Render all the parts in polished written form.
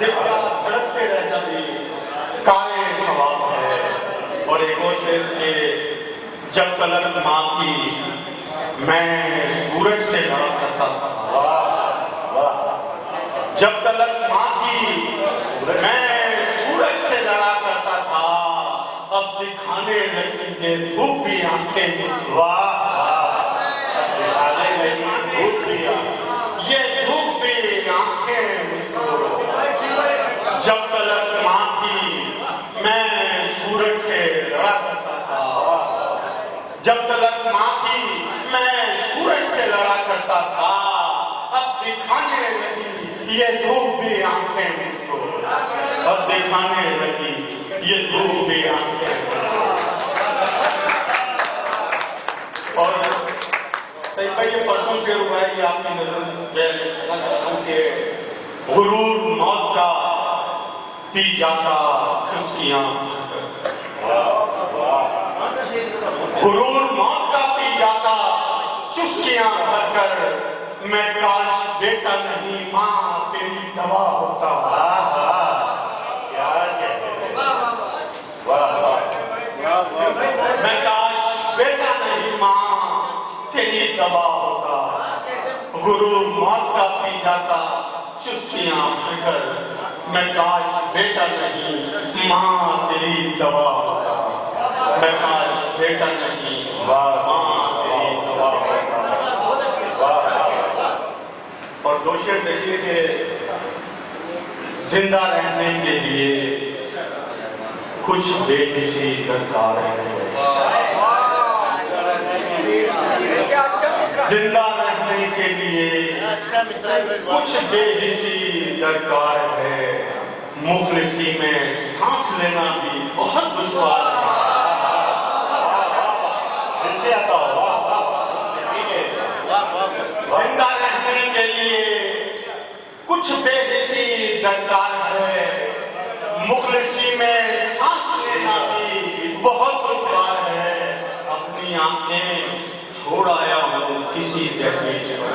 دل کا دھڑکتے رہنا بھی کارے ثواب ہے۔ اور ایک اور شعر کہ جب تلک ماں کی میں سورج سے لڑا کرتا تھا، جب تلک ماں کی میں سورج سے لڑا کرتا تھا، اب دکھانے لگی کہ دھوپ بھی آنکھیں مجھ کو، یہ دھوپ بھی آنکھیں مجھ کو، جب تلک ماں کی میں سورج سے لڑا کرتا تھا، جب تلک ماں کی میں سورج سے لڑا کرتا تھا، اب دکھانے لگی یہ دھوپ بھی آنکھیں مجھ کو، اب دکھانے لگی یہ دھوپ بھی آنکھیں مجھ کو۔ اور یہ پرسوں سے ہوا ہے کہ آپ کی نظر کہ غرور موت کا پی جاتا چسکیاں، غرور موت کا پی جاتا چسکیاں بھر کر، میں کاش بیٹا نہیں ماں تیری دوا ہوتا، میں کاش بیٹا نہیں ماں تیری دوا ہوتا، غرور موت کا پی جاتا چسکیاں بھر کر، میں کاش بیٹا نہیں ماں تیری دوا ہوتا، میں کاش بیٹا نہیں ماں تیری دوا ہوتا۔ اور دو شعر دیکھیے کہ زندہ رہنے کے لیے کچھ بے حسی درکار ہے، زندہ رہنے کے لیے کچھ بے حسی درکار ہے، مخلصی میں سانس لینا بھی بہت دشوار ہے، زندہ رہنے کے لیے کچھ بے حسی درکار ہے، مخلصی میں سانس لینا بھی بہت دشوار ہے، اپنی آنکھیں چھوڑ آیا ہوں کسی دہلیز پر،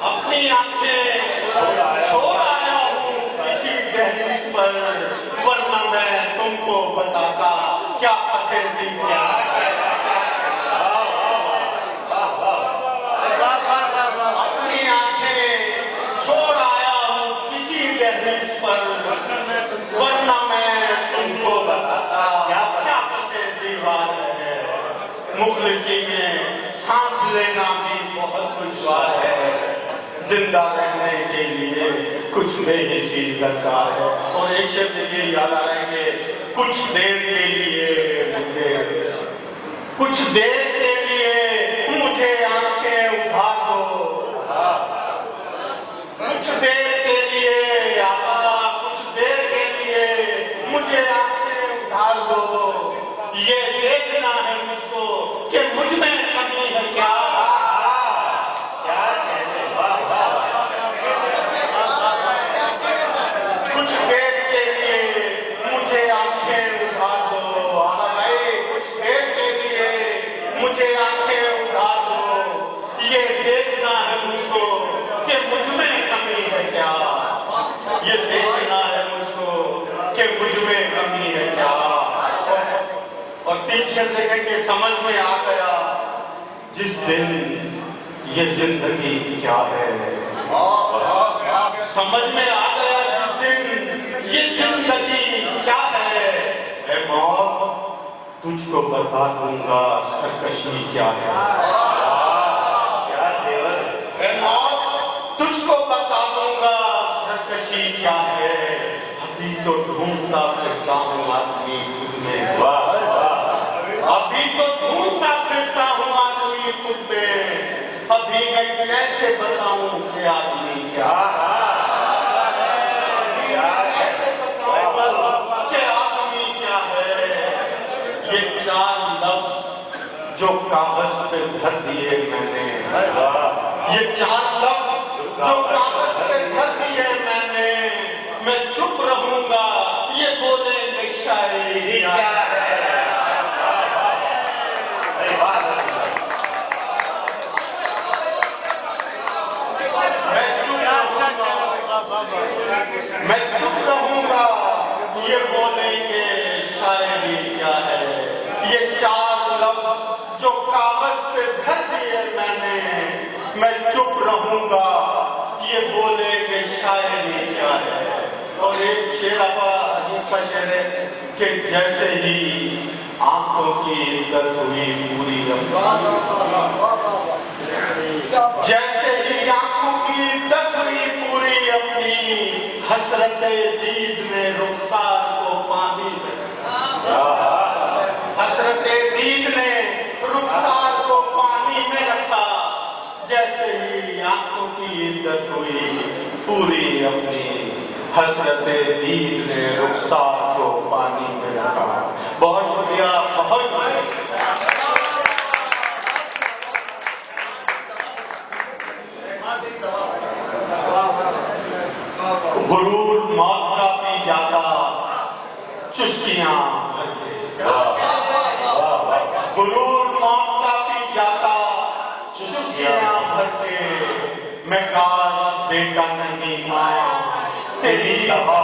اپنی آنکھیں چھوڑ آیا ہوں کسی دہلیز پر، ورنہ میں تم کو بتاتا کیا پسندی کیا ہے، اپنی آنکھیں چھوڑ آیا ہوں کسی دہلیز پر، ورنہ میں تم کو بتاتا کیا پسندی بات ہے، مخلصی میں سانس لینا بھی بہت دشوار ہے، زندہ رہنے کے لیے کچھ بے حسی درکار ہے۔ اور ایک شعر دیکھیے یاد آ رہا ہے کہ کچھ دیر کے لیے مجھے آنکھیں اٹھا دو، کچھ دیر کے لیے آقا، کچھ دیر کے لیے مجھے آنکھیں اٹھا دو، یہ دیکھنا ہے مجھ کو کہ مجھ میں کمی ہے کیا، کچھ دیر کے لیے مجھے آنکھیں اٹھا دو، آقا بھائی کچھ دیر کے لیے مجھے آنکھیں اٹھا دو، یہ دیکھنا ہے مجھ کو کہ مجھ میں کمی ہے کیا، یہ دیکھنا ہے مجھ کو کہ مجھ میں کمی ہے کیا۔ اور ٹیچر سے کہیں کہ سمجھ میں آ گیا جس دن یہ زندگی کیا ہے، سمجھ میں آ گیا جس دن یہ زندگی کیا ہے، اے موت تجھ کو بتا دوں گا سرکشی کیا ہے، اے موت تجھ کو بتا دوں گا سرکشی کیا ہے، ابھی تو ڈھونڈتا پھرتا ہوں آدمی خود میں، ابھی تو ڈھونڈتا پھرتا ہوں آدمی خود میں، ابھی میں کیسے بتاؤں کہ آدمی کیا ہے، کیسے بتاؤں کہ آدمی کیا ہے، یہ چار لفظ جو کاغذ پہ بھر دیے میں نے، یہ چار لفظ جو کاغذ پہ بھر دیے میں چپ رہوں گا، یہ بولیں گے شاعری کیا ہے، میں چپ رہوں گا یہ بولیں گے شاعری کیا ہے. یہ 4 لفظ جو کاغذ پہ دھر دیے میں چپ رہوں گا یہ بولیں گے شاعری کیا ہے. اور ایک شعر عجیب سا شعر ہے کہ جیسے ہی آنکھوں کی عدت ہوئی پوری جیسے ہی آنکھوں کی عدت ہوئی پوری اپنی حسرت دید میں رخسار کو پانی میں حسرت دید نے رخسار کو پانی میں رکھا. جیسے ہی آنکھوں کی عدت ہوئی پوری اپنی حسرت دید نے رخسار کو پانی میں رکھا. بہت شکریہ, بہت شکریہ. غرور موت کا پی جاتا چسکیاں بھر کے. غرور موت کا پی جاتا چسکیاں بھر کے. میں کاش بیٹا نہیں ماں تیری دوا